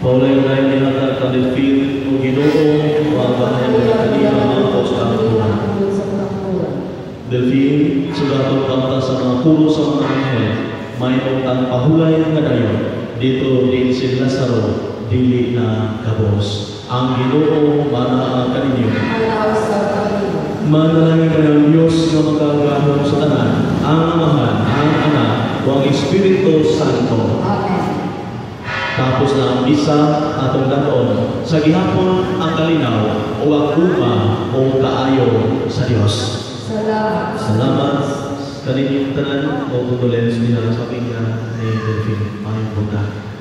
Paulay na inihatag ka Delphine o Ginoo o ang bahay ng kanina mga sa kakuran. Delphine, sugatong kanta sa mga puro sa mga anghel, may utang pahulay nga dayon, dito din si Lazaro, dili na kabos. Ang Ginoo manaa kaninyo. Manalangin ka ng Diyos na magkagahon sa tanan, ang Amahan, ang Anak, o ang Espiritu Santo. Amen. Tapos na ang misa atong daton sa gihapon ang kalinaw o ang uma o kaayo sa Dios. Salamat. Salamat kaninyong tanan o condolence nila sa pinga ni Delphine. Mayong Buddha.